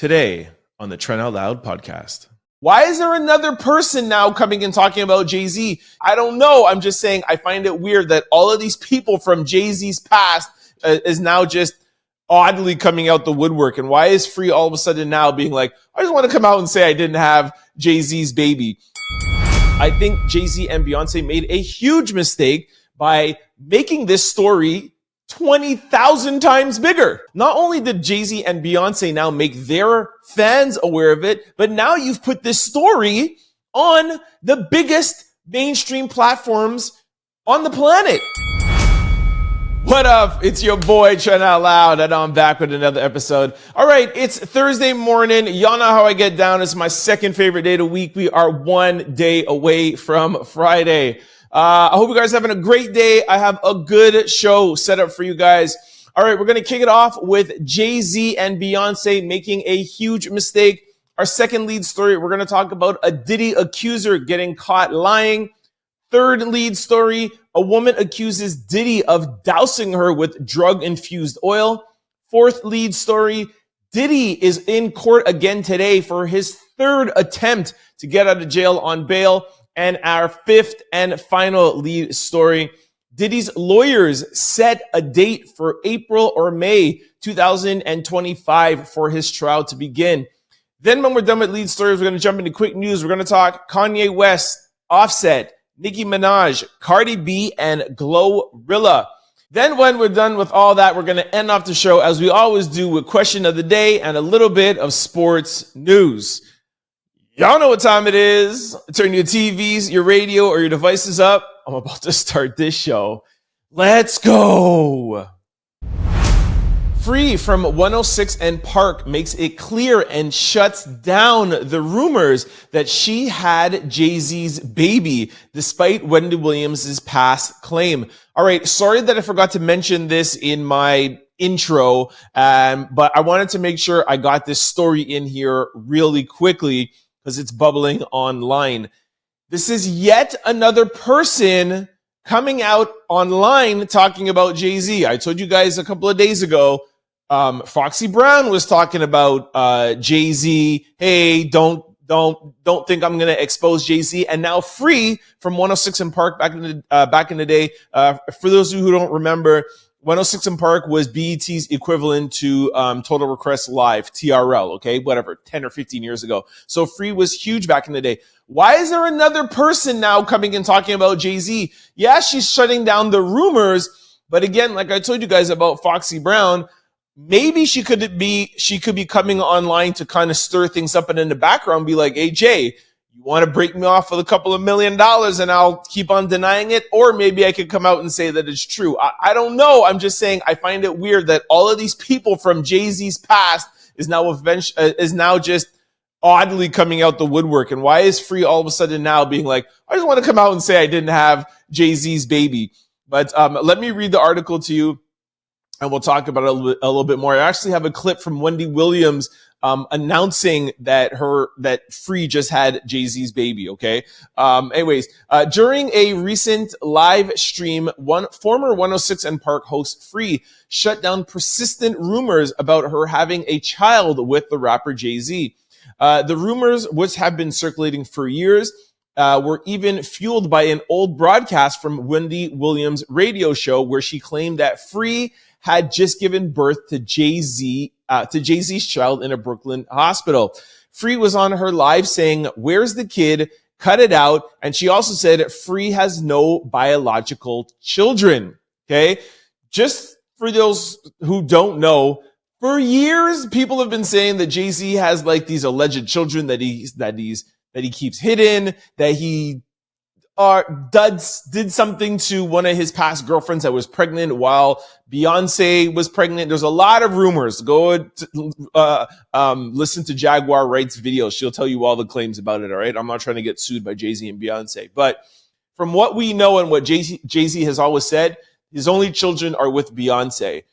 Today on the Trent Out Loud podcast. Why is there another person now coming and talking about Jay-Z? I don't know. I'm just saying I find it weird that all of these people from Jay-Z's past is now just oddly coming out the woodwork. And why is Free all of a sudden now being like, I just want to come out and say I didn't have Jay-Z's baby? I think Jay-Z and Beyonce made a huge mistake by making this story 20,000 times bigger. Not only did Jay-Z and Beyonce now make their fans aware of it, but now you've put this story on the biggest mainstream platforms on the planet. What up? It's your boy, Trent Out Loud, and I'm back with another episode. All right, it's Thursday morning. Y'all know how I get down. It's my second favorite day of the week. We are one day away from Friday. I hope you guys are having a great day. I have a good show set up for you guys. All right, we're going to kick it off with Jay-Z and Beyonce making a huge mistake. Our second lead story, we're going to talk about a Diddy accuser getting caught lying. Third lead story, a woman accuses Diddy of dousing her with drug-infused oil. Fourth lead story, Diddy is in court again today for his third attempt to get out of jail on bail. And our fifth and final lead story, Diddy's lawyers set a date for April or May 2025 for his trial to begin. Then when we're done with lead stories, we're going to jump into quick news. We're going to talk Kanye West, Offset, Nicki Minaj, Cardi B, and GloRilla. Then when we're done with all that, we're going to end off the show, as we always do, with question of the day and a little bit of sports news. Y'all know what time it is. Turn your TVs, your radio, or your devices up. I'm about to start this show. Let's go. Free from 106 and Park makes it clear and shuts down the rumors that she had Jay-Z's baby, despite Wendy Williams' past claim. All right, sorry that I forgot to mention this in my intro, but I wanted to make sure I got this story in here really quickly because it's bubbling online. This is yet another person coming out online talking about Jay-Z. I told you guys a couple of days ago, Foxy Brown was talking about Jay-Z. Hey, don't think I'm going to expose Jay-Z. And now Free from 106 and Park back in the day. For those of you who don't remember, 106 and Park was BET's equivalent to Total Request Live, TRL, okay? Whatever, 10 or 15 years ago. So Free was huge back in the day. Why is there another person now coming and talking about Jay-Z? Yeah, she's shutting down the rumors. But again, like I told you guys about Foxy Brown, maybe she could be coming online to kind of stir things up and in the background be like, hey, Jay, you want to break me off with a couple of $1 million and I'll keep on denying it? Or maybe I could come out and say that it's true. I don't know. I'm just saying I find it weird that all of these people from Jay-Z's past is now just oddly coming out the woodwork. And why is Free all of a sudden now being like, I just want to come out and say I didn't have Jay-Z's baby? But let me read the article to you and we'll talk about it a little bit more. I actually have a clip from Wendy Williams announcing that Free just had Jay-Z's baby, okay? During a recent live stream, former 106 and Park host Free shut down persistent rumors about her having a child with the rapper Jay-Z. The rumors, which have been circulating for years, were even fueled by an old broadcast from Wendy Williams' radio show where she claimed that Free had just given birth to Jay-Z's child in a Brooklyn hospital. Free was on her live saying, "Where's the kid? Cut it out." And she also said Free has no biological children. Okay. Just for those who don't know, for years, people have been saying that Jay-Z has like these alleged children that he keeps hidden, that he did something to one of his past girlfriends that was pregnant while Beyonce was pregnant. There's a lot of rumors. Go listen to Jaguar Wright's video. She'll tell you all the claims about it, all right? I'm not trying to get sued by Jay-Z and Beyonce. But from what we know and what Jay-Z has always said, his only children are with Beyonce.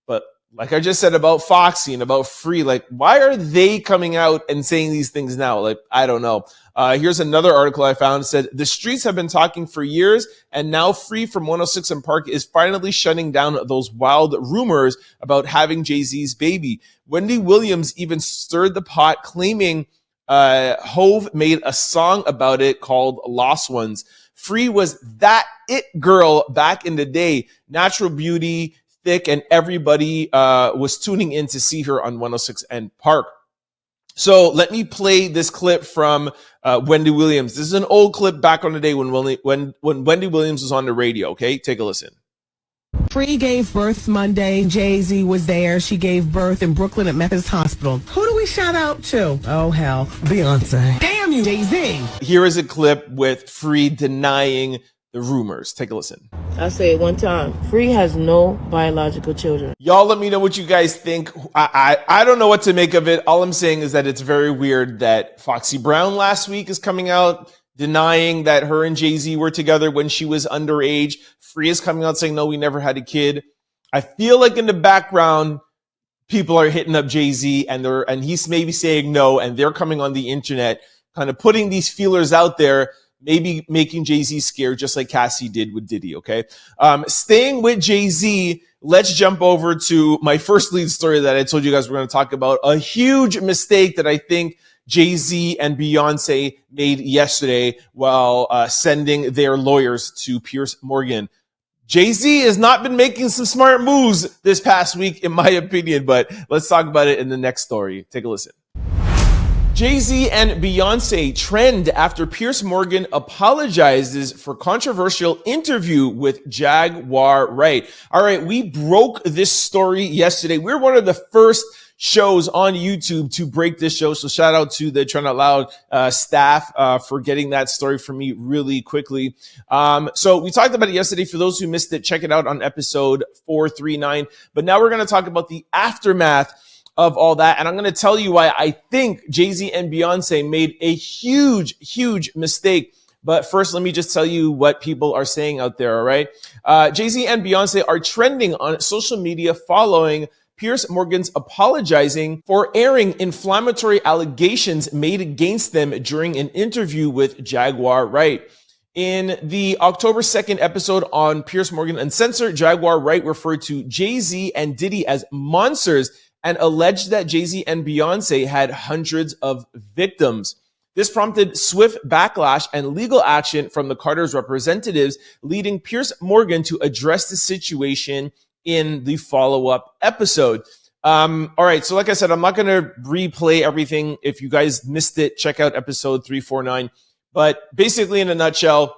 But like I just said about Foxy and about Free, like, why are they coming out and saying these things now? Like, I don't know. Here's another article I found. It said, the streets have been talking for years, and now Free from 106 and Park is finally shutting down those wild rumors about having Jay-Z's baby. Wendy Williams even stirred the pot, claiming Hove made a song about it called Lost Ones. Free was that it girl back in the day. Natural beauty, thick, and everybody was tuning in to see her on 106 and Park. So let me play this clip from Wendy Williams. This is an old clip back on the day when Wendy Williams was on the radio. Okay, take a listen. Free gave birth Monday. Jay-Z was there. She gave birth in Brooklyn at Methodist Hospital. Who do we shout out to? Oh, hell, Beyonce. Damn you, Jay-Z. Here is a clip with Free denying the rumors. Take a listen. I say it one time. Free has no biological children. Y'all let me know what you guys think. I don't know what to make of it. All I'm saying is that it's very weird that Foxy Brown last week is coming out denying that her and Jay-Z were together when she was underage. Free is coming out saying, no, we never had a kid. I feel like in the background, people are hitting up Jay-Z and he's maybe saying no, and they're coming on the internet, kind of putting these feelers out there, maybe making Jay-Z scared, just like Cassie did with Diddy, okay? Staying with Jay-Z, let's jump over to my first lead story that I told you guys we're going to talk about. A huge mistake that I think Jay-Z and Beyonce made yesterday while sending their lawyers to Piers Morgan. Jay-Z has not been making some smart moves this past week, in my opinion, but let's talk about it in the next story. Take a listen. Jay-Z and Beyonce trend after Piers Morgan apologizes for controversial interview with Jaguar Wright. All right, we broke this story yesterday. We're one of the first shows on YouTube to break this show. So shout out to the Trend Out Loud staff for getting that story for me really quickly. So we talked about it yesterday. For those who missed it, check it out on episode 439. But now we're going to talk about the aftermath of all that. And I'm going to tell you why I think Jay-Z and Beyonce made a huge, huge mistake. But first, let me just tell you what people are saying out there, all right? Jay-Z and Beyonce are trending on social media following Piers Morgan's apologizing for airing inflammatory allegations made against them during an interview with Jaguar Wright. In the October 2nd episode on Piers Morgan Uncensored, Jaguar Wright referred to Jay-Z and Diddy as monsters and alleged that Jay-Z and Beyonce had hundreds of victims. This prompted swift backlash and legal action from the Carter's representatives, leading Piers Morgan to address the situation in the follow-up episode. All right, so like I said, I'm not going to replay everything. If you guys missed it, check out episode 349. But basically, in a nutshell,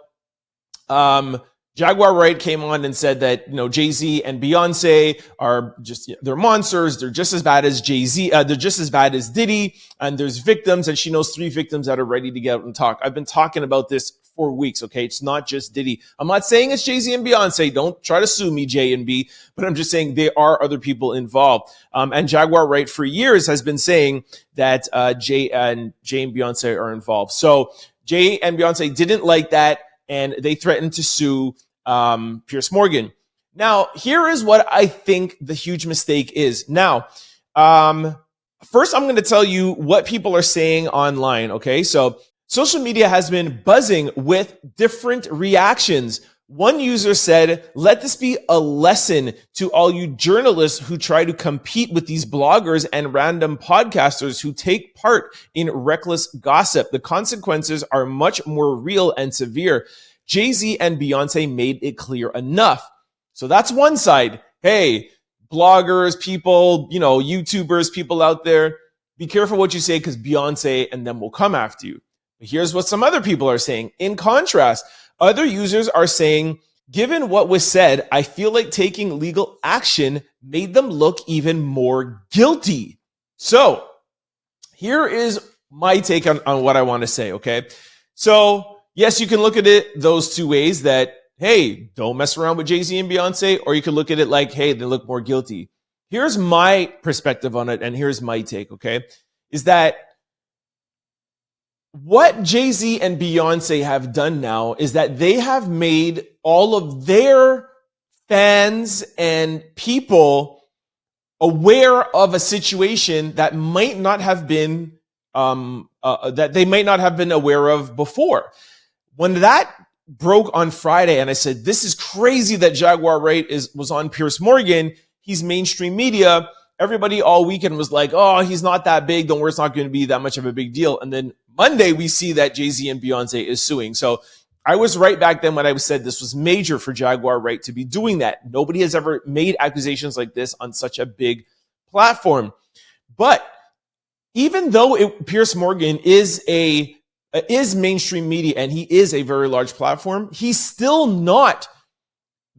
Jaguar Wright came on and said that, Jay-Z and Beyonce are just, they're monsters. They're just as bad as Jay-Z. They're just as bad as Diddy. And there's victims, and she knows 3 victims that are ready to get out and talk. I've been talking about this for weeks, okay? It's not just Diddy. I'm not saying it's Jay-Z and Beyonce. Don't try to sue me, J and B. But I'm just saying there are other people involved. And Jaguar Wright for years has been saying that Jay and Beyonce are involved. So Jay and Beyonce didn't like that, and they threatened to sue Piers Morgan. Now, here is what I think the huge mistake is. Now, first, I'm going to tell you what people are saying online, okay? So social media has been buzzing with different reactions. One user said, let this be a lesson to all you journalists who try to compete with these bloggers and random podcasters who take part in reckless gossip. The consequences are much more real and severe. Jay-Z and Beyonce made it clear enough. So that's one side. Hey, bloggers, people, YouTubers, people out there, be careful what you say because Beyonce and them will come after you. But here's what some other people are saying. In contrast, other users are saying, given what was said, I feel like taking legal action made them look even more guilty. So here is my take on what I want to say, okay? So yes, you can look at it those two ways that, hey, don't mess around with Jay-Z and Beyonce, or you can look at it like, hey, they look more guilty. Here's my perspective on it, and here's my take, okay? Is that what Jay-Z and Beyonce have done now is that they have made all of their fans and people aware of a situation that might not have been that they might not have been aware of before. When that broke on Friday, and I said, "This is crazy that Jaguar Wright was on Piers Morgan. He's mainstream media." Everybody all weekend was like, "Oh, he's not that big. Don't worry, it's not going to be that much of a big deal." And then Monday, we see that Jay-Z and Beyonce is suing. So I was right back then when I said this was major for Jaguar Wright to be doing that. Nobody has ever made accusations like this on such a big platform. But even though Piers Morgan is mainstream media and he is a very large platform, he's still not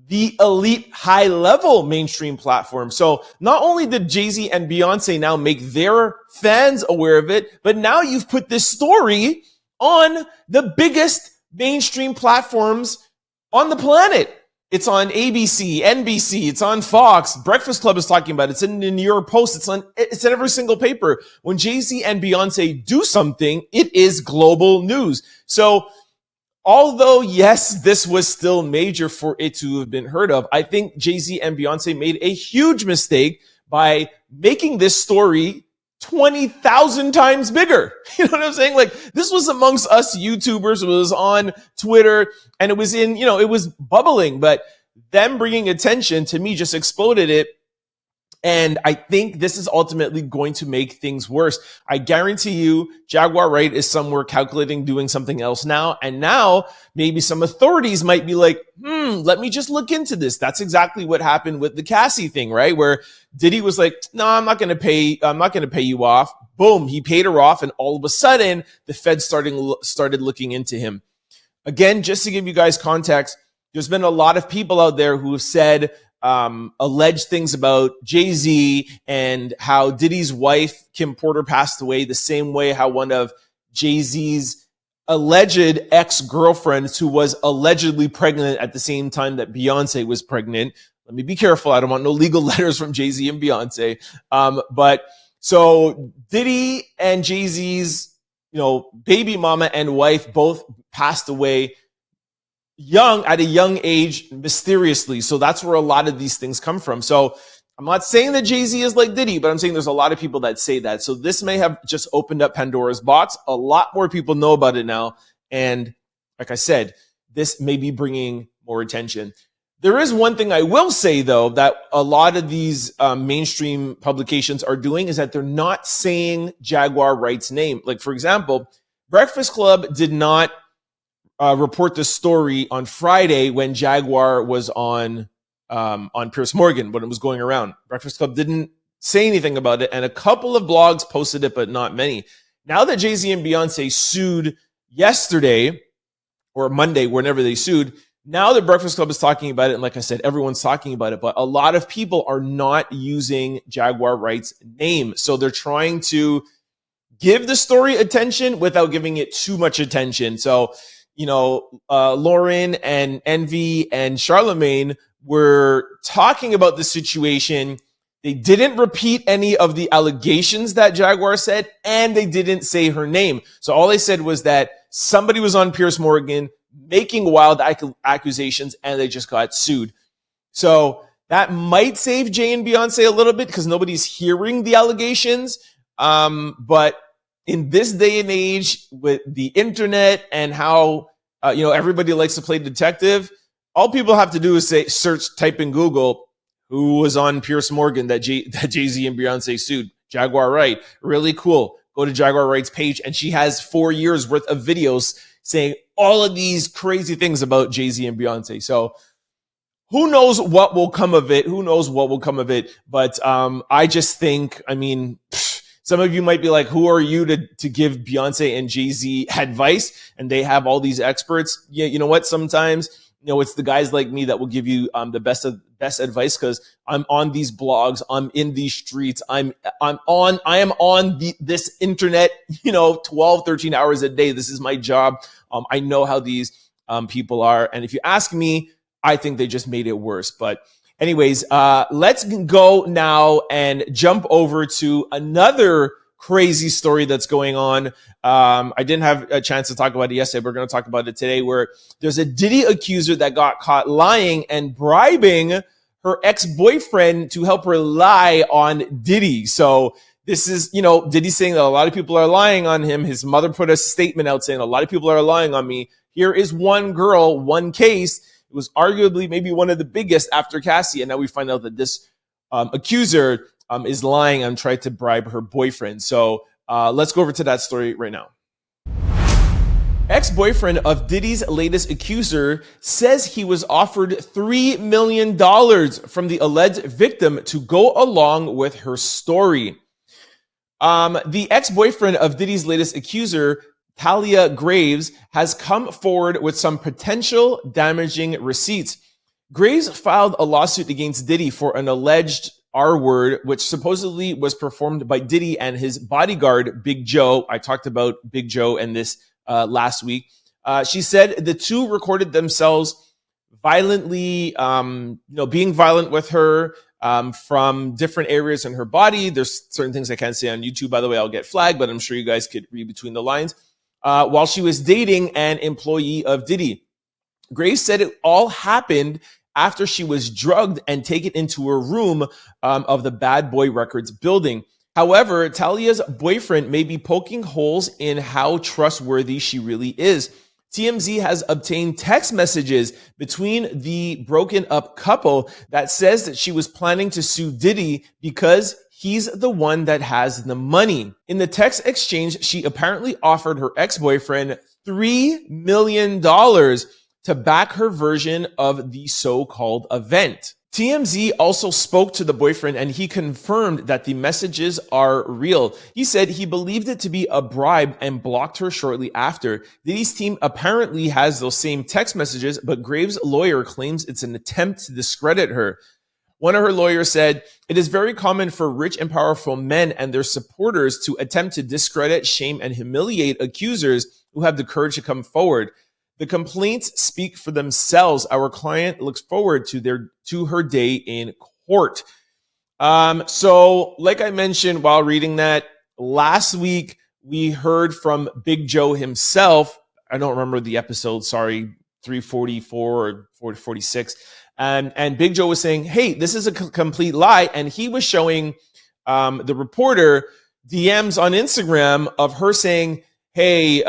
the elite high-level mainstream platform. So not only did Jay-Z and Beyonce now make their fans aware of it, but now you've put this story on the biggest mainstream platforms on the planet. It's on ABC, NBC, it's on Fox. Breakfast Club is talking about it. It's in the New York Post. It's in every single paper. When Jay-Z and Beyonce do something, it is global news. So although, yes, this was still major for it to have been heard of, I think Jay-Z and Beyonce made a huge mistake by making this story 20,000 times bigger. You know what I'm saying? Like, this was amongst us YouTubers. It was on Twitter and it was it was bubbling, but them bringing attention to me just exploded it. And I think this is ultimately going to make things worse. I guarantee you, Jaguar Wright is somewhere calculating doing something else now. And now maybe some authorities might be like, let me just look into this. That's exactly what happened with the Cassie thing, right? Where Diddy was like, no, I'm not going to pay you off. Boom. He paid her off. And all of a sudden the Fed started looking into him. Again, just to give you guys context, there's been a lot of people out there who have said, alleged things about Jay-Z and how Diddy's wife, Kim Porter, passed away the same way how one of Jay-Z's alleged ex-girlfriends, who was allegedly pregnant at the same time that Beyonce was pregnant. Let me be careful. I don't want no legal letters from Jay-Z and Beyonce. But so Diddy and Jay-Z's, baby mama and wife both passed away at a young age, mysteriously. So that's where a lot of these things come from. So I'm not saying that Jay-Z is like Diddy, but I'm saying there's a lot of people that say that. So this may have just opened up Pandora's box. A lot more people know about it now. And like I said, this may be bringing more attention. There is one thing I will say, though, that a lot of these mainstream publications are doing is that they're not saying Jaguar Wright's name. Like, for example, Breakfast Club did not report the story on Friday when Jaguar was on Piers Morgan, when it was going around. Breakfast Club didn't say anything about it, and a couple of blogs posted it, but not many. Now that Jay-Z and Beyonce sued yesterday, or Monday, whenever they sued, now the Breakfast Club is talking about it, and like I said, everyone's talking about it, but a lot of people are not using Jaguar Wright's name. So they're trying to give the story attention without giving it too much attention. So Lauren and Envy and Charlemagne were talking about the situation. They didn't repeat any of the allegations that Jaguar said, and they didn't say her name. So all they said was that somebody was on Piers Morgan making wild accusations, and they just got sued. So that might save Jay and Beyonce a little bit because nobody's hearing the allegations. But in this day and age with the internet and how everybody likes to play detective, all people have to do is type in Google who was on Piers Morgan that Jay-Z and Beyonce sued. Jaguar Wright. Really cool. Go to Jaguar Wright's page, and she has 4 years worth of videos saying all of these crazy things about Jay-Z and Beyonce. So who knows what will come of it? But I just think, some of you might be like, who are you to give Beyonce and Jay-Z advice? And they have all these experts. Yeah, you know what? Sometimes, it's the guys like me that will give you the best advice because I'm on these blogs, I'm in these streets, I am on this internet, 12, 13 hours a day. This is my job. I know how these people are. And if you ask me, I think they just made it worse. But anyways, let's go now and jump over to another crazy story that's going on. I didn't have a chance to talk about it yesterday. We're going to talk about it today, where there's a Diddy accuser that got caught lying and bribing her ex-boyfriend to help her lie on Diddy. So this is, Diddy saying that a lot of people are lying on him. His mother put a statement out saying a lot of people are lying on me. Here is one girl, one case. It was arguably maybe one of the biggest after Cassie. And now we find out that this accuser is lying and tried to bribe her boyfriend. So let's go over to that story right now. Ex-boyfriend of Diddy's latest accuser says he was offered $3 million from the alleged victim to go along with her story. The ex-boyfriend of Diddy's latest accuser, Talia Graves, has come forward with some potential damaging receipts. Graves filed a lawsuit against Diddy for an alleged R-word, which supposedly was performed by Diddy and his bodyguard, Big Joe. I talked about Big Joe and this last week. She said the two recorded themselves violently, being violent with her from different areas in her body. There's certain things I can't say on YouTube, by the way, I'll get flagged, but I'm sure you guys could read between the lines. While she was dating an employee of Diddy. Graves said it all happened after she was drugged and taken into a room of the Bad Boy Records building. However, Talia's boyfriend may be poking holes in how trustworthy she really is. TMZ has obtained text messages between the broken up couple that says that she was planning to sue Diddy because he's the one that has the money. In the text exchange, she apparently offered her ex-boyfriend $3 million to back her version of the so-called event. TMZ also spoke to the boyfriend and he confirmed that the messages are real. He said he believed it to be a bribe and blocked her shortly after. Diddy's team apparently has those same text messages, but Graves' lawyer claims it's an attempt to discredit her. One of her lawyers said, "It is very common for rich and powerful men and their supporters to attempt to discredit, shame, and humiliate accusers who have the courage to come forward. The complaints speak for themselves. Our client looks forward to her day in court." So like I mentioned while reading that, last week we heard from Big Joe himself. I don't remember the episode, sorry, 344 or 446. And Big Joe was saying, hey, this is a complete lie. And he was showing the reporter DMs on Instagram of her saying, hey,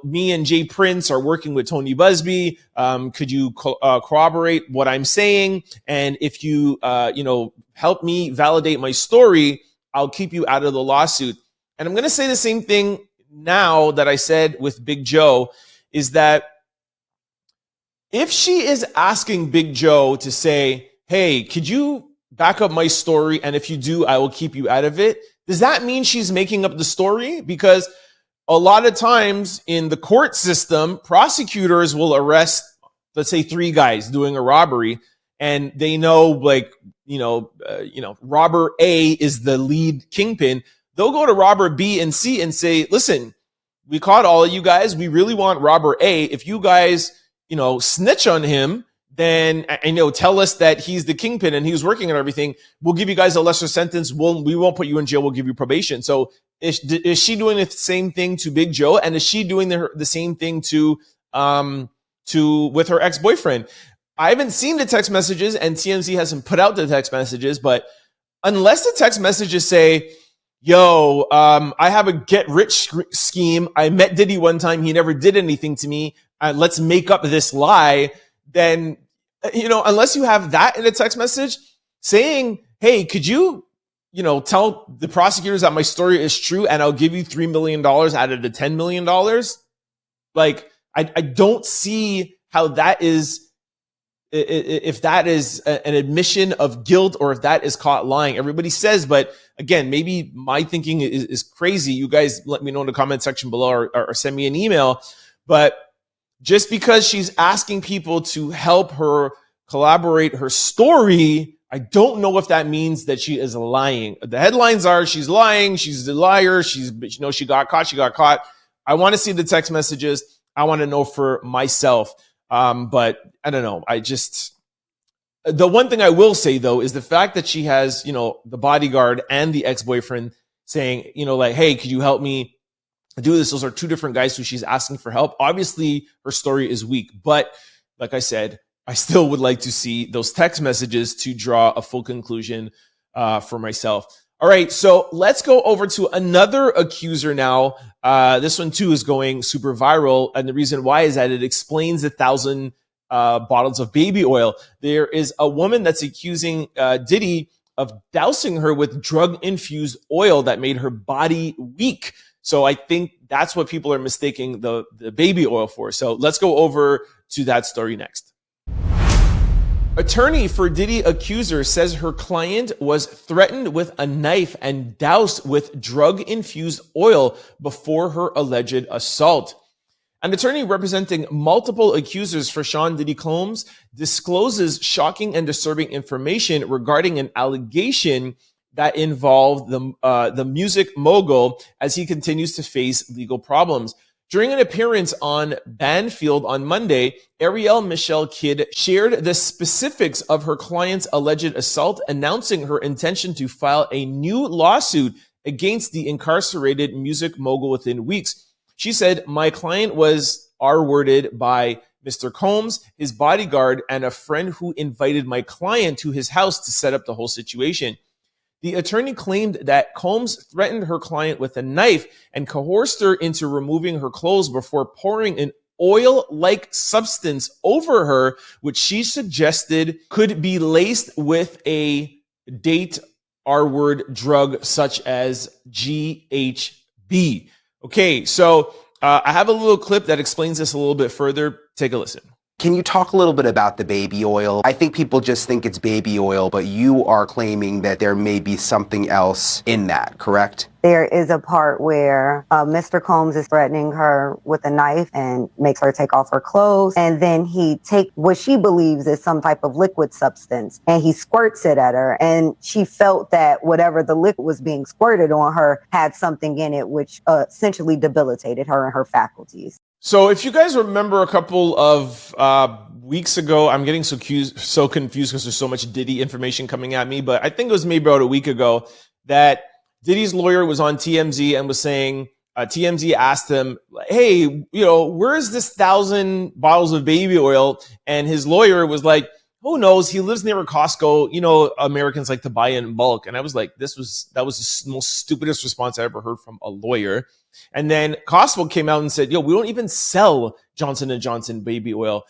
me and Jay Prince are working with Tony Busby. Could you corroborate what I'm saying? And if you, help me validate my story, I'll keep you out of the lawsuit. And I'm going to say the same thing now that I said with Big Joe, is that if she is asking Big Joe to say, hey, could you back up my story? And if you do, I will keep you out of it. Does that mean she's making up the story? Because a lot of times in the court system, prosecutors will arrest, let's say, 3 guys doing a robbery, and they know, robber A is the lead kingpin. They'll go to robber B and C and say, listen, we caught all of you guys. We really want robber A. If you guys, snitch on him, then, tell us that he's the kingpin and he was working on everything, we'll give you guys a lesser sentence. We won't put you in jail. We'll give you probation. So is she doing the same thing to Big Joe? And is she doing the same thing with her ex-boyfriend? I haven't seen the text messages and TMZ hasn't put out the text messages, but unless the text messages say, yo, I have a get rich scheme. I met Diddy one time. He never did anything to me. Let's make up this lie. Then, unless you have that in a text message saying, hey, could you, tell the prosecutors that my story is true and I'll give you $3 million out of the $10 million. Like, I don't see how that is, if that is an admission of guilt or if that is caught lying. Everybody says, but again, maybe my thinking is crazy. You guys let me know in the comment section below or send me an email. But just because she's asking people to help her collaborate her story, I don't know if that means that she is lying. The headlines are she's lying, she's a liar, she got caught. I want to see the text messages. I want to know for myself. But I don't know. The one thing I will say though is the fact that she has, the bodyguard and the ex-boyfriend saying, hey, could you help me do this? Those are 2 different guys who she's asking for help. Obviously her story is weak, but like I said, I still would like to see those text messages to draw a full conclusion for myself. All right, so let's go over to another accuser now. This one too is going super viral, and the reason why is that it explains 1,000 bottles of baby oil. There is a woman that's accusing Diddy of dousing her with drug-infused oil that made her body weak. So I think that's what people are mistaking the baby oil for. So let's go over to that story next. Attorney for Diddy Accuser says her client was threatened with a knife and doused with drug-infused oil before her alleged assault. An attorney representing multiple accusers for Sean Diddy Combs discloses shocking and disturbing information regarding an allegation that involved the music mogul as he continues to face legal problems. During an appearance on Banfield on Monday, Ariel Michelle Kidd shared the specifics of her client's alleged assault, announcing her intention to file a new lawsuit against the incarcerated music mogul within weeks. She said, "My client was R-worded by Mr. Combs, his bodyguard, and a friend who invited my client to his house to set up the whole situation." The attorney claimed that Combs threatened her client with a knife and coerced her into removing her clothes before pouring an oil-like substance over her, which she suggested could be laced with a date R-word drug such as GHB. Okay, so I have a little clip that explains this a little bit further. Take a listen. Can you talk a little bit about the baby oil? I think people just think it's baby oil, but you are claiming that there may be something else in that, correct? There is a part where Mr. Combs is threatening her with a knife and makes her take off her clothes. And then he takes what she believes is some type of liquid substance and he squirts it at her. And she felt that whatever the liquid was being squirted on her had something in it, which essentially debilitated her and her faculties. So if you guys remember a couple of weeks ago, I'm getting so confused because there's so much Diddy information coming at me, but I think it was maybe about a week ago that Diddy's lawyer was on TMZ and was saying, TMZ asked him, hey, where's this 1,000 bottles of baby oil? And his lawyer was like, who knows? He lives near a Costco. Americans like to buy in bulk. And I was like, that was the most stupidest response I ever heard from a lawyer. And then Costco came out and said, we don't even sell Johnson & Johnson baby oil.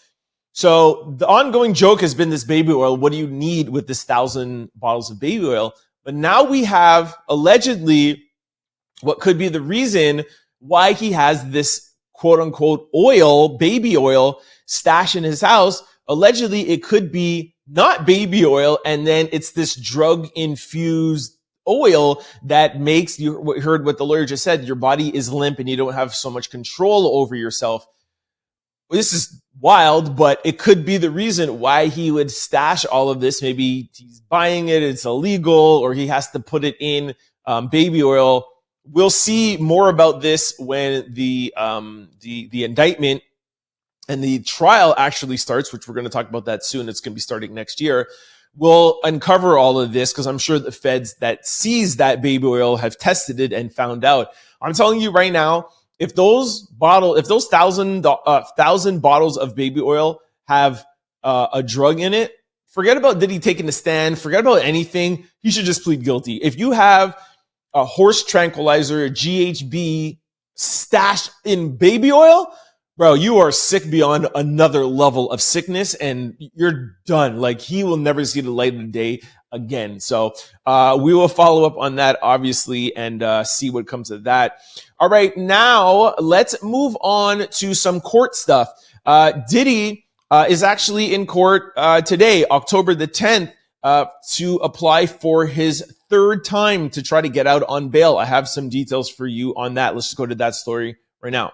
So the ongoing joke has been this baby oil. What do you need with this 1,000 bottles of baby oil? But now we have allegedly what could be the reason why he has this quote unquote oil, baby oil stash in his house. Allegedly, it could be not baby oil. And then it's this drug infused oil that makes you heard what the lawyer just said. Your body is limp and you don't have so much control over yourself. This is wild, but it could be the reason why he would stash all of this. Maybe he's buying it, it's illegal, or he has to put it in baby oil. We'll see more about this when the indictment and the trial actually starts, which we're going to talk about that soon. It's going to be starting next year. We'll uncover all of this because I'm sure the feds that seize that baby oil have tested it and found out. I'm telling you right now, if those 1,000 bottles of baby oil have a drug in it, forget about Diddy taking a stand. Forget about anything. He should just plead guilty. If you have a horse tranquilizer, GHB stashed in baby oil, bro, you are sick beyond another level of sickness and you're done. Like, he will never see the light of the day again. So we will follow up on that, obviously, and see what comes of that. All right, now let's move on to some court stuff. Diddy is actually in court today, October the 10th, to apply for his third time to try to get out on bail. I have some details for you on that. Let's just go to that story right now.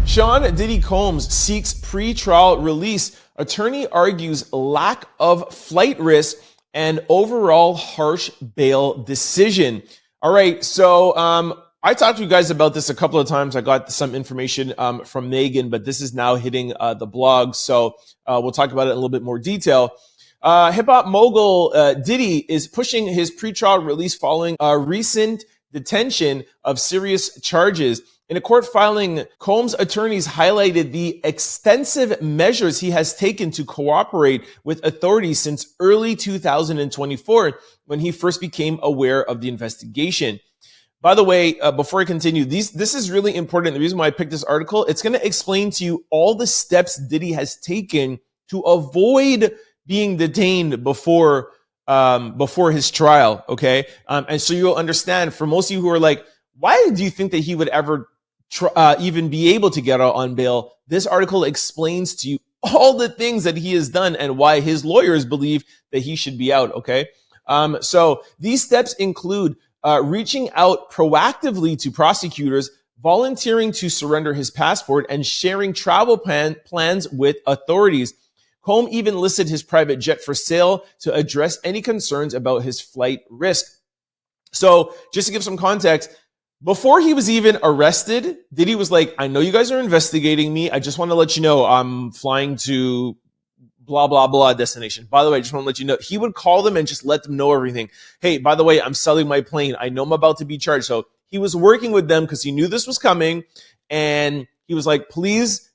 Sean Diddy Combs seeks pre-trial release. Attorney argues lack of flight risk and overall harsh bail decision. All right, so I talked to you guys about this a couple of times. I got some information from Megan, but this is now hitting the blog. So we'll talk about it in a little bit more detail. Hip-hop mogul Diddy is pushing his pretrial release following a recent detention of serious charges. In a court filing, Combs' attorneys highlighted the extensive measures he has taken to cooperate with authorities since early 2024, when he first became aware of the investigation. By the way, before I continue, this is really important. The reason why I picked this article, it's going to explain to you all the steps Diddy has taken to avoid being detained before his trial, okay? And so you'll understand, for most of you who are like, why do you think that he would ever even be able to get out on bail? This article explains to you all the things that he has done and why his lawyers believe that he should be out, okay? So these steps include reaching out proactively to prosecutors, volunteering to surrender his passport, and sharing travel plans with authorities. Combs even listed his private jet for sale to address any concerns about his flight risk. So just to give some context, before he was even arrested, Diddy was like, I know you guys are investigating me. I just want to let you know I'm flying to blah, blah, blah destination. By the way, I just want to let you know. He would call them and just let them know everything. Hey, by the way, I'm selling my plane. I know I'm about to be charged. So he was working with them because he knew this was coming. And he was like, please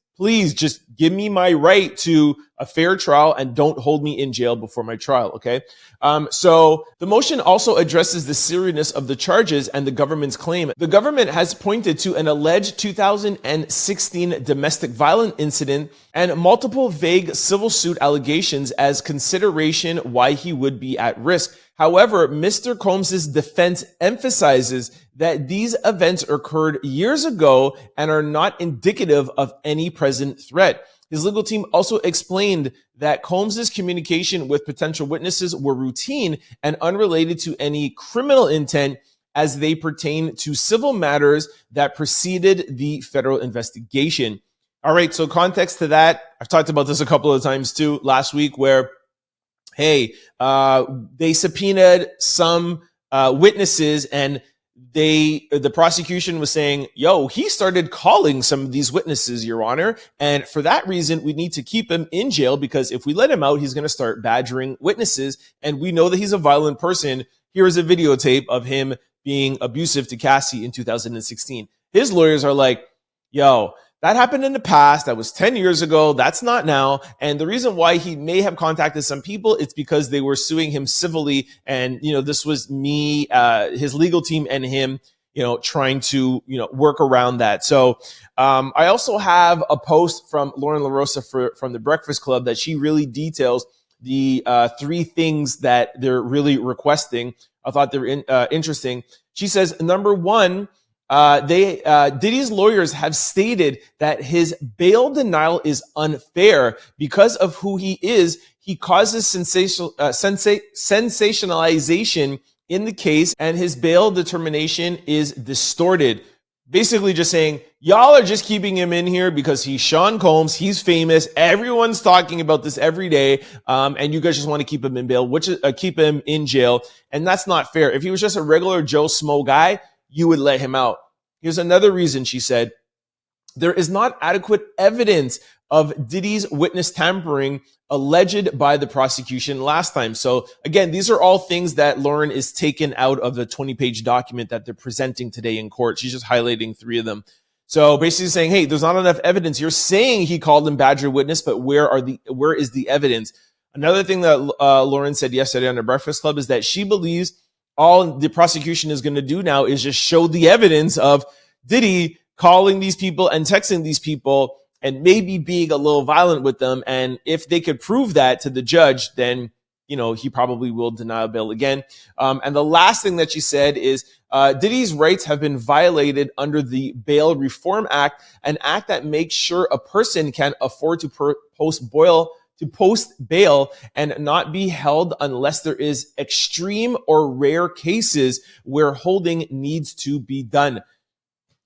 just give me my right to a fair trial and don't hold me in jail before my trial, okay? So the motion also addresses the seriousness of the charges and the government's claim. The government has pointed to an alleged 2016 domestic violence incident and multiple vague civil suit allegations as consideration why he would be at risk. However, Mr. Combs' defense emphasizes that these events occurred years ago and are not indicative of any present threat. His legal team also explained that Combs' communication with potential witnesses were routine and unrelated to any criminal intent as they pertain to civil matters that preceded the federal investigation. All right, so context to that, I've talked about this a couple of times too last week, where hey, they subpoenaed some witnesses, and the prosecution was saying, yo, he started calling some of these witnesses, Your Honor. And for that reason, we need to keep him in jail, because if we let him out, he's going to start badgering witnesses. And we know that he's a violent person. Here is a videotape of him being abusive to Cassie in 2016. His lawyers are like, yo, that happened in the past. That was 10 years ago. That's not now. And the reason why he may have contacted some people, it's because they were suing him civilly. And, this was me, his legal team and him, trying to, work around that. So I also have a post from Lauren LaRosa from the Breakfast Club that she really details the 3 things that they're really requesting. I thought they were interesting. She says, number 1, Diddy's lawyers have stated that his bail denial is unfair because of who he is. He causes sensationalization in the case, and his bail determination is distorted. Basically just saying, y'all are just keeping him in here because he's Sean Combs, he's famous, everyone's talking about this every day, and you guys just want to keep him in bail, keep him in jail, and that's not fair. If he was just a regular Joe Smo guy, you would let him out. Here's another reason, she said. There is not adequate evidence of Diddy's witness tampering alleged by the prosecution last time. So again, these are all things that Lauren is taken out of the 20-page document that they're presenting today in court. She's just highlighting 3 of them. So basically saying, hey, there's not enough evidence. You're saying he called him badger witness, but where is the evidence? Another thing that Lauren said yesterday on the Breakfast Club is that she believes all the prosecution is going to do now is just show the evidence of Diddy calling these people and texting these people and maybe being a little violent with them. And if they could prove that to the judge, then, he probably will deny bail again. And the last thing that she said is Diddy's rights have been violated under the Bail Reform Act, an act that makes sure a person can afford to post bail and not be held unless there is extreme or rare cases where holding needs to be done.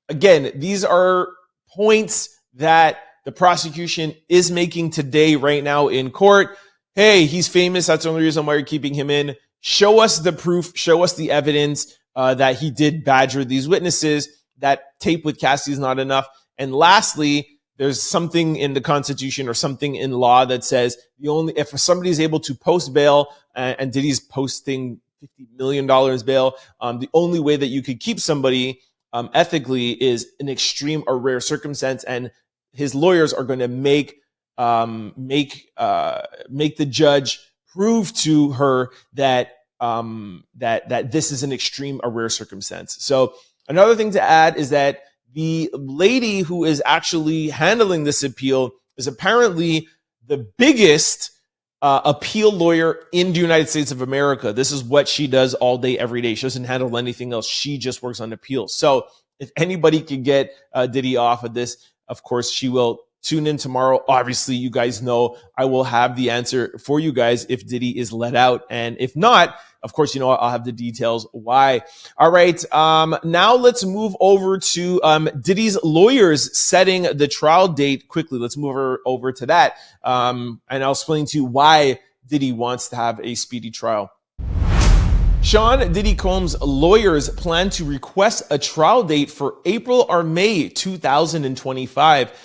Again, these are points that the prosecution is making today, right now in court. Hey, he's famous. That's the only reason why you're keeping him in. Show us the proof. Show us the evidence that he did badger these witnesses. That tape with Cassie is not enough. And lastly, there's something in the Constitution or something in law that says if somebody is able to post bail and Diddy's posting million bail. The only way that you could keep somebody ethically is an extreme or rare circumstance, and his lawyers are going to make the judge prove to her that that this is an extreme or rare circumstance. So another thing to add is that the lady who is actually handling this appeal is apparently the biggest appeal lawyer in the United States of America. This is what she does all day, every day. She doesn't handle anything else. She just works on appeals. So if anybody can get Diddy off of this, of course, she will. Tune in tomorrow. Obviously, you guys know I will have the answer for you guys if Diddy is let out. And if not, of course, you know, I'll have the details why. All right. Now let's move over to Diddy's lawyers setting the trial date quickly. Let's move over to that. And I'll explain to you why Diddy wants to have a speedy trial. Sean Diddy Combs' lawyers plan to request a trial date for April or May 2025.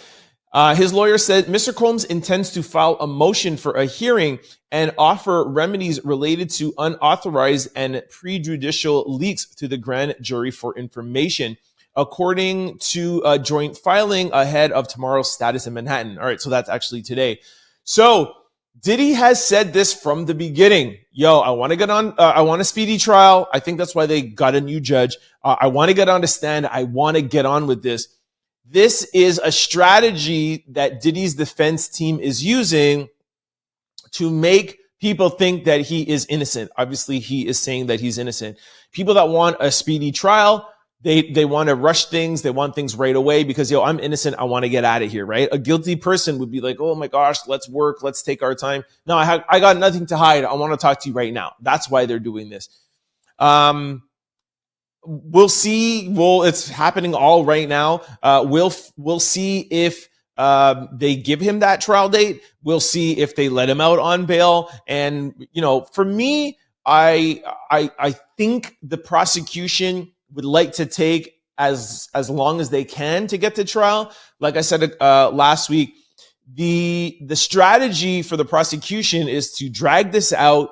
His lawyer said Mr. Combs intends to file a motion for a hearing and offer remedies related to unauthorized and prejudicial leaks to the grand jury for information, according to a joint filing ahead of tomorrow's status in Manhattan. All right, so that's actually today. So Diddy has said this from the beginning. Yo, I want to get on, I want a speedy trial. I think that's why they got a new judge. I want to get on the stand. I want to get on with this. This is a strategy that Diddy's defense team is using to make people think that he is innocent. Obviously, he is saying that he's innocent. People that want a speedy trial, they want to rush things. They want things right away because, yo, I'm innocent. I want to get out of here, right? A guilty person would be like, oh my gosh, let's work. Let's take our time. No, I got nothing to hide. I want to talk to you right now. That's why they're doing this. We'll see. Well, it's happening all right now. We'll see if they give him that trial date. We'll see if they let him out on bail. And you know, for me, I think the prosecution would like to take as long as they can to get to trial. Like I said last week, the strategy for the prosecution is to drag this out,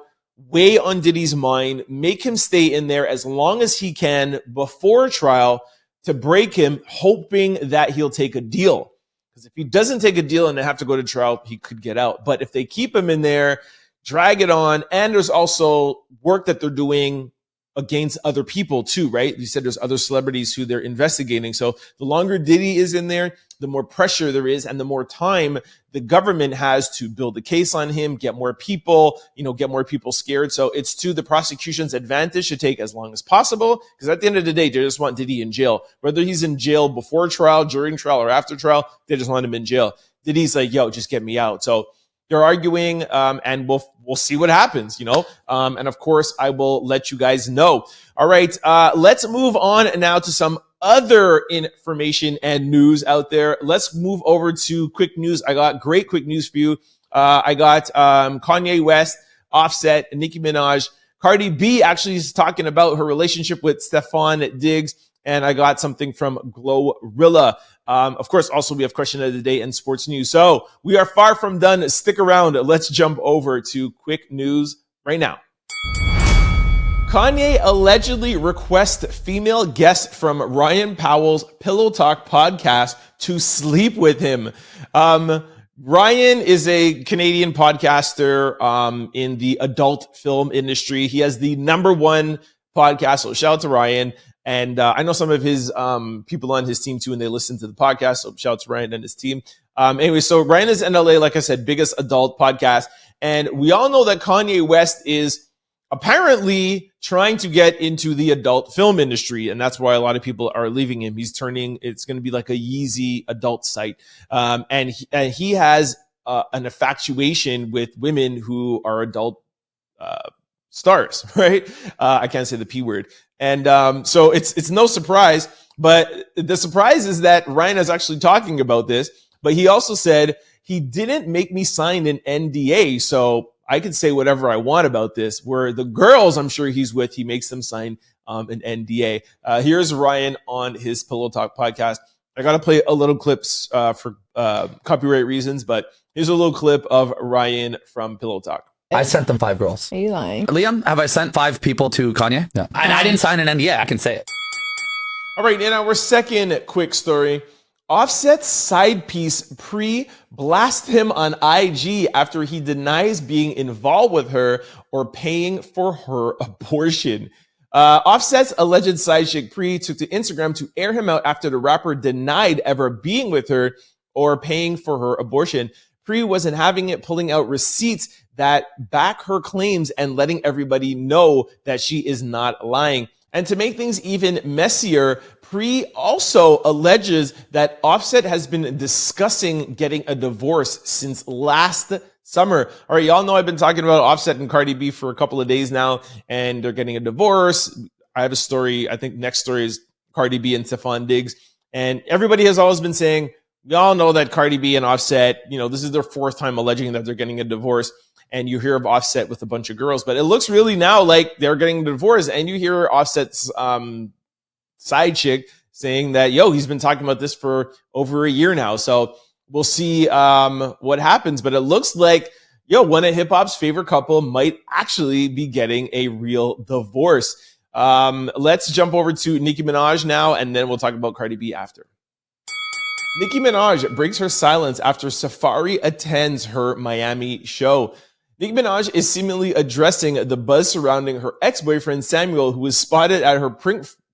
weigh on Diddy's mind, make him stay in there as long as he can before trial to break him, hoping that he'll take a deal. Because if he doesn't take a deal and they have to go to trial, he could get out. But if they keep him in there, drag it on, and there's also work that they're doing against other people too, right? You said there's other celebrities who they're investigating. So the longer Diddy is in there, the more pressure there is and the more time the government has to build a case on him, get more people, get more people scared. So it's to the prosecution's advantage to take as long as possible, because at the end of the day, they just want Diddy in jail. Whether he's in jail before trial, during trial, or after trial, they just want him in jail. Diddy's like, yo, just get me out. So they're arguing, and we'll see what happens, and of course, I will let you guys know. All right, let's move on now to some other information and news out there. Let's move over to quick news. I got great quick news for you. I got Kanye West, Offset, Nicki Minaj. Cardi B actually is talking about her relationship with Stefon Diggs, and I got something from GloRilla. Of course, also we have question of the day and sports news. So we are far from done. Stick around. Let's jump over to quick news right now. Kanye allegedly requests female guest from Ryan Pownall's Pillow Talk podcast to sleep with him. Ryan is a Canadian podcaster in the adult film industry. He has the #1 podcast. So shout out to Ryan. And I know some of his people on his team too, and they listen to the podcast. So shout out to Ryan and his team. Anyway, so Ryan is in LA, like I said, biggest adult podcast. And we all know that Kanye West is apparently trying to get into the adult film industry. And that's why a lot of people are leaving him. It's going to be like a Yeezy adult site. And he has an infatuation with women who are adult stars, right? I can't say the P word. And so it's no surprise, but the surprise is that Ryan is actually talking about this, but he also said he didn't make me sign an NDA, so I can say whatever I want about this. Where the girls I'm sure he's with, he makes them sign an NDA. Here's Ryan on his Pillow Talk podcast. I got to play a little clips for copyright reasons, but here's a little clip of Ryan from Pillow Talk. I sent them 5 girls. Are you lying? Liam, have I sent 5 people to Kanye? No. I didn't sign an NDA. I can say it. All right, in our second quick story, Offset's side piece Pre blasts him on IG after he denies being involved with her or paying for her abortion. Offset's alleged side chick Pre took to Instagram to air him out after the rapper denied ever being with her or paying for her abortion. Pre wasn't having it, pulling out receipts that back her claims and letting everybody know that she is not lying. And to make things even messier, Pre also alleges that Offset has been discussing getting a divorce since last summer. All right, y'all know I've been talking about Offset and Cardi B for a couple of days now, and they're getting a divorce. I have a story. I think next story is Cardi B and Stefon Diggs. And everybody has always been saying, we all know that Cardi B and Offset, this is their 4th time alleging that they're getting a divorce. And you hear of Offset with a bunch of girls, but it looks really now like they're getting a divorce. And you hear Offset's side chick saying that, he's been talking about this for over a year now. So we'll see what happens. But it looks like, one of hip hop's favorite couple might actually be getting a real divorce. Let's jump over to Nicki Minaj now, and then we'll talk about Cardi B after. Nicki Minaj breaks her silence after Safaree attends her Miami show. Nicki Minaj is seemingly addressing the buzz surrounding her ex-boyfriend Samuel, who was spotted at her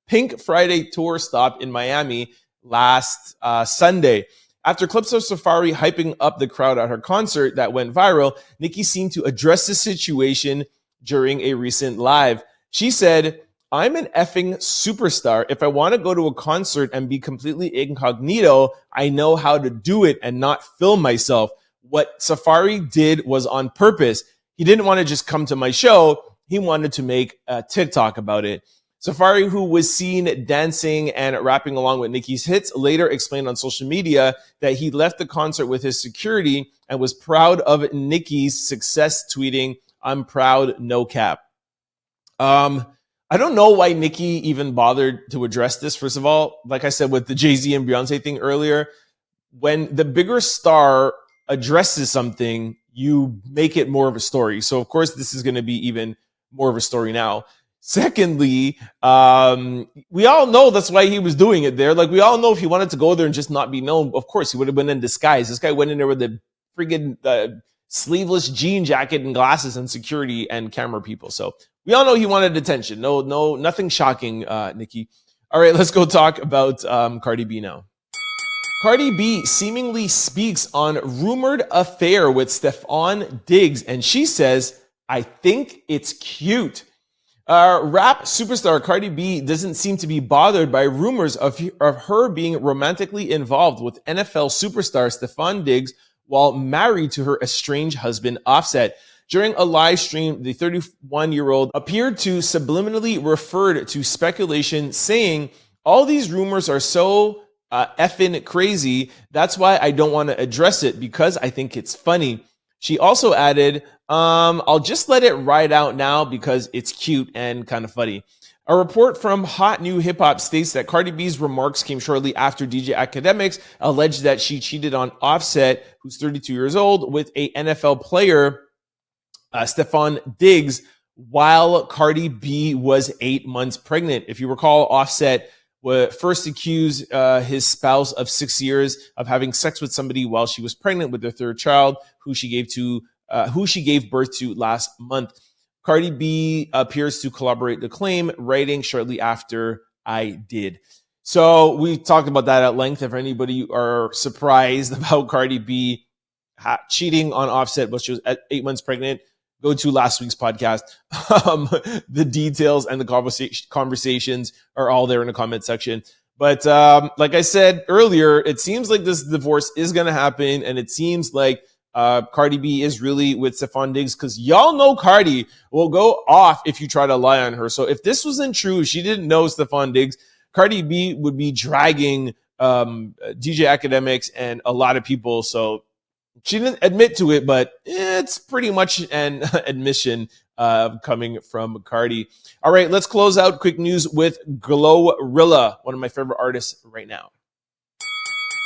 Pink Friday tour stop in Miami last Sunday. After clips of Safaree hyping up the crowd at her concert that went viral, Nicki seemed to address the situation during a recent live. She said, "I'm an effing superstar. If I want to go to a concert and be completely incognito, I know how to do it and not film myself. What Safaree did was on purpose. He didn't want to just come to my show. He wanted to make a TikTok about it." Safaree, who was seen dancing and rapping along with Nicki's hits, later explained on social media that he left the concert with his security and was proud of Nicki's success, tweeting, "I'm proud, no cap." I don't know why Nicki even bothered to address this. First of all, like I said with the Jay-Z and Beyonce thing earlier, when the bigger star addresses something, you make it more of a story. So of course, this is going to be even more of a story now. Secondly, we all know that's why he was doing it there. Like, we all know if he wanted to go there and just not be known, of course, he would have been in disguise. This guy went in there with a friggin' sleeveless jean jacket and glasses and security and camera people. So we all know he wanted attention. No, nothing shocking, Nicki. All right, let's go talk about Cardi B now. Cardi B seemingly speaks on rumored affair with Stefon Diggs, and she says, "I think it's cute." Rap superstar Cardi B doesn't seem to be bothered by rumors of her being romantically involved with NFL superstar Stefon Diggs while married to her estranged husband Offset. During a live stream, the 31-year-old appeared to subliminally refer to speculation, saying, "All these rumors are so effing crazy. That's why I don't want to address it, because I think it's funny." She also added, "I'll just let it ride out now because it's cute and kind of funny." A report from Hot New Hip Hop states that Cardi B's remarks came shortly after DJ Academics alleged that she cheated on Offset, who's 32 years old, with a NFL player, Stefon Diggs, while Cardi B was 8 months pregnant. If you recall, Offset first accused his spouse of 6 years of having sex with somebody while she was pregnant with their 3rd child, who she gave birth to last month. Cardi B appears to corroborate the claim, writing shortly after, "I did." So we talked about that at length. If anybody are surprised about Cardi B cheating on Offset while she was at 8 months pregnant, go to last week's podcast. The details and the conversations are all there in the comment section. But like I said earlier, it seems like this divorce is going to happen. And it seems like Cardi B is really with Stefon Diggs, because y'all know Cardi will go off if you try to lie on her. So if this wasn't true, if she didn't know Stefon Diggs, Cardi B would be dragging DJ Academics and a lot of people. So she didn't admit to it, but it's pretty much an admission coming from Cardi. All right, let's close out quick news with GloRilla, one of my favorite artists right now.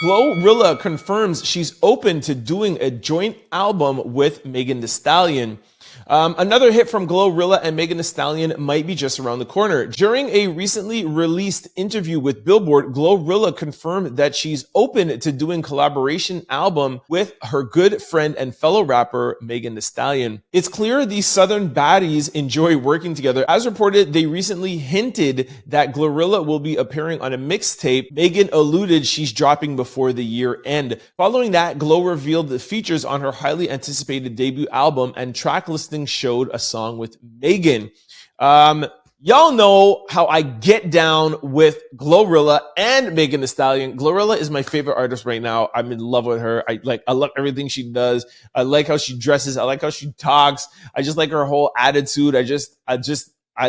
GloRilla confirms she's open to doing a joint album with Megan Thee Stallion. Another hit from GloRilla and Megan Thee Stallion might be just around the corner. During a recently released interview with Billboard, GloRilla confirmed that she's open to doing collaboration album with her good friend and fellow rapper Megan Thee Stallion. It's clear these Southern baddies enjoy working together. As reported, they recently hinted that GloRilla will be appearing on a mixtape. Megan alluded she's dropping before the year end. Following that, Glo revealed the features on her highly anticipated debut album, and track listing showed a song with Megan. Y'all know how I get down with GloRilla and Megan Thee Stallion. GloRilla is my favorite artist right now. I'm in love with her. I love everything she does. I like how she dresses. I like how she talks. I just like her whole attitude. I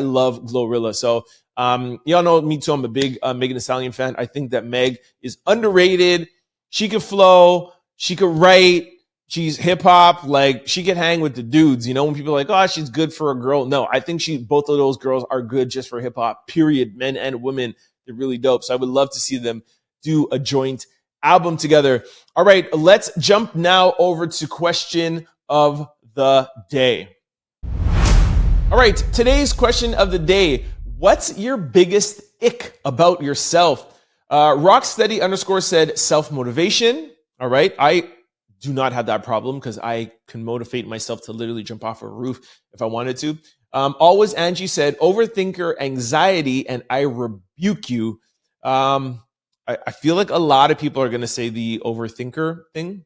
love GloRilla. So, y'all know me too. I'm a big Megan Thee Stallion fan. I think that Meg is underrated. She could flow. She could write. She's hip hop. Like, she could hang with the dudes. You know, when people are like, oh, she's good for a girl. No, I think both of those girls are good just for hip hop, period. Men and women. They're really dope. So I would love to see them do a joint album together. All right, let's jump now over to question of the day. All right, today's question of the day. What's your biggest ick about yourself? Rocksteady_ said self-motivation. All right, I do not have that problem because I can motivate myself to literally jump off a roof if I wanted to. Always Angie said overthinker, anxiety, and I rebuke you. I feel like a lot of people are going to say the overthinker thing.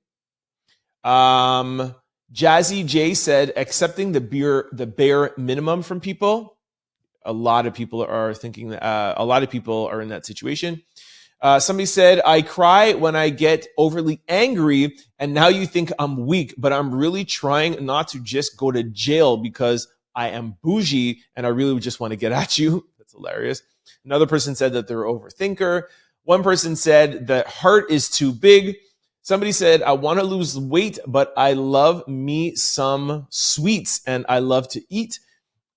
Jazzy J said accepting the bare minimum from people. A lot of people are thinking that a lot of people are in that situation. Somebody said, I cry when I get overly angry, and now you think I'm weak, but I'm really trying not to just go to jail because I am bougie and I really just want to get at you. That's hilarious. Another person said that they're an overthinker. One person said that heart is too big. Somebody said, I want to lose weight, but I love me some sweets and I love to eat.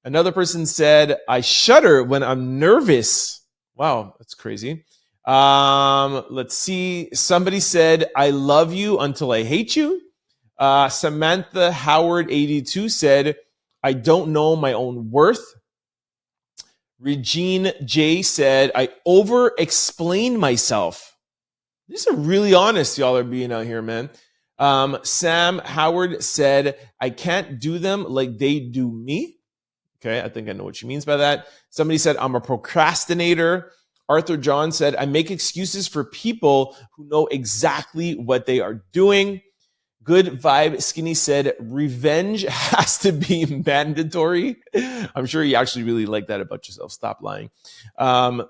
Another person said, I shudder when I'm nervous. Wow, that's crazy. Let's see. Somebody said, I love you until I hate you. Samantha Howard 82 said, I don't know my own worth. Regine J said, I over-explain myself. These are really honest, y'all are being out here, man. Sam Howard said, I can't do them like they do me. Okay, I think I know what she means by that. Somebody said, I'm a procrastinator. Arthur John said, I make excuses for people who know exactly what they are doing. Good Vibe Skinny said, revenge has to be mandatory. I'm sure you actually really like that about yourself. Stop lying.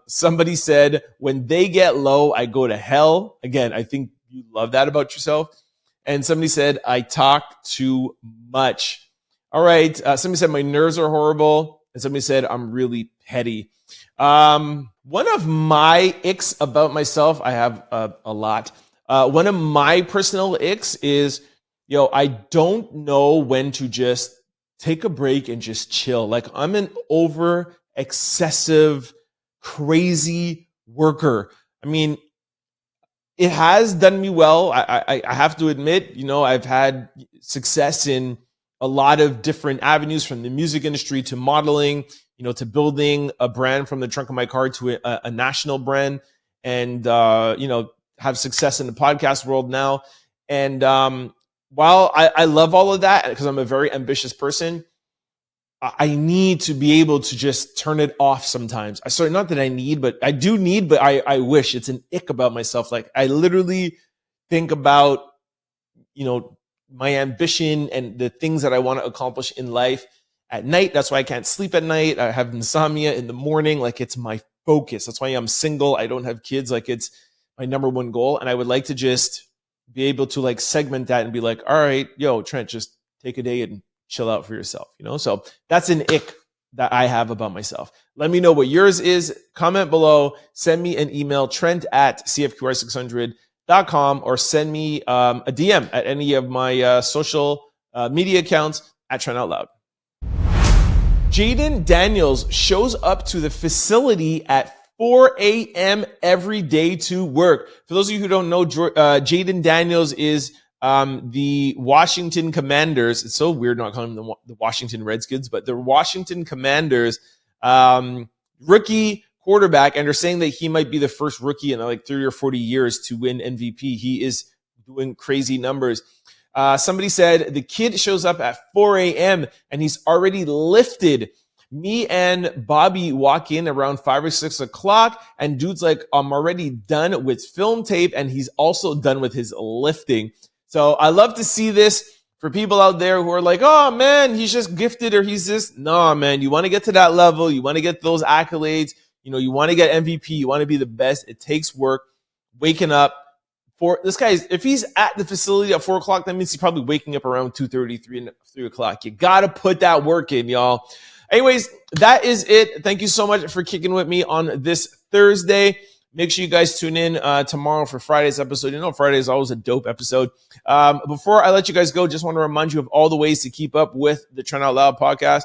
Somebody said, when they get low, I go to hell. Again, I think you love that about yourself. And somebody said, I talk too much. All right. Somebody said, my nerves are horrible. And somebody said, I'm really petty. One of my icks about myself, I have a lot. One of my personal icks is, I don't know when to just take a break and just chill. Like, I'm an over excessive, crazy worker. I mean, it has done me well. I have to admit, I've had success in a lot of different avenues, from the music industry to modeling, to building a brand from the trunk of my car to a national brand, and, have success in the podcast world now. And while I love all of that, because I'm a very ambitious person, I need to be able to just turn it off sometimes. Sorry, not that I need, but I do need, but I wish. It's an ick about myself. Like, I literally think about, my ambition and the things that I want to accomplish in life at night. That's why I can't sleep at night. I have insomnia in the morning. Like, it's my focus. That's why I'm single. I don't have kids. Like, it's my number one goal. And I would like to just be able to like segment that and be like, all right, Trent, just take a day and chill out for yourself, So that's an ick that I have about myself. Let me know what yours is. Comment below. Send me an email, trent@cfqr600.com, or send me a DM at any of my social media accounts at Trent Out Loud. Jayden Daniels shows up to the facility at 4 a.m. every day to work. For those of you who don't know, Jayden Daniels is The Washington Commanders, it's so weird not calling them the Washington Redskins, but the Washington Commanders rookie quarterback, and they're saying that he might be the first rookie in like 30 or 40 years to win MVP. He is doing crazy numbers. Somebody said the kid shows up at 4 a.m. and he's already lifted. Me and Bobby walk in around 5 or 6 o'clock, and dude's like, I'm already done with film tape, and he's also done with his lifting. So I love to see this for people out there who are like, oh man, he's just gifted or he's just, no, man, you want to get to that level. You want to get those accolades. You know, you want to get MVP. You want to be the best. It takes work. Waking up for this guy, if he's at the facility at 4 o'clock, that means he's probably waking up around 2:30, 3 o'clock. You got to put that work in, y'all. Anyways, that is it. Thank you so much for kicking with me on this Thursday. Make sure you guys tune in tomorrow for Friday's episode. You know, Friday is always a dope episode. Before I let you guys go, just want to remind you of all the ways to keep up with the Trent Out Loud podcast.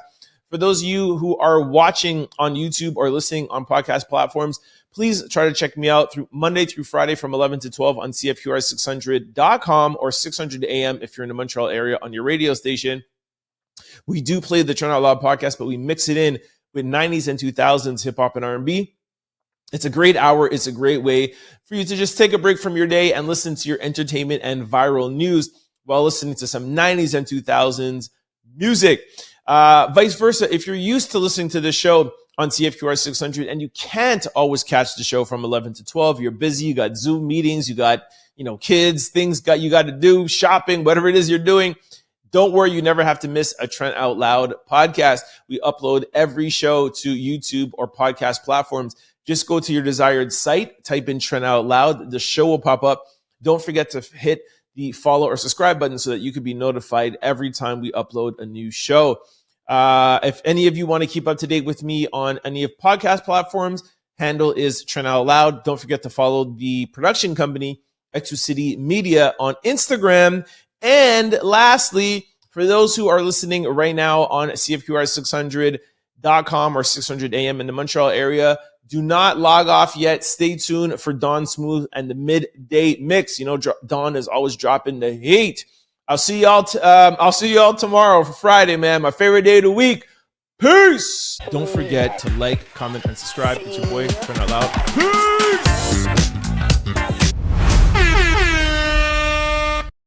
For those of you who are watching on YouTube or listening on podcast platforms, please try to check me out through Monday through Friday from 11 to 12 on CFQR600.com or 600 AM if you're in the Montreal area on your radio station. We do play the Trent Out Loud podcast, but we mix it in with 90s and 2000s hip-hop and R&B. It's a great hour. It's a great way for you to just take a break from your day and listen to your entertainment and viral news while listening to some 90s and 2000s music. Vice versa, if you're used to listening to this show on CFQR 600 and you can't always catch the show from 11 to 12, you're busy, you got Zoom meetings, you got, kids, things you got to do, shopping, whatever it is you're doing. Don't worry, you never have to miss a Trent Out Loud podcast. We upload every show to YouTube or podcast platforms. Just go to your desired site, type in Trent Out Loud. The show will pop up. Don't forget to hit the follow or subscribe button so that you can be notified every time we upload a new show. If any of you want to keep up to date with me on any of podcast platforms, handle is Trent Out Loud. Don't forget to follow the production company, Exo City Media, on Instagram. And lastly, for those who are listening right now on CFQR600.com or 600 AM in the Montreal area, do not log off yet. Stay tuned for Don Smooth and the midday mix. Don is always dropping the heat. I'll see y'all tomorrow for Friday, man. My favorite day of the week. Peace. Don't forget to like, comment, and subscribe. It's your boy, Trent Out Loud. Peace.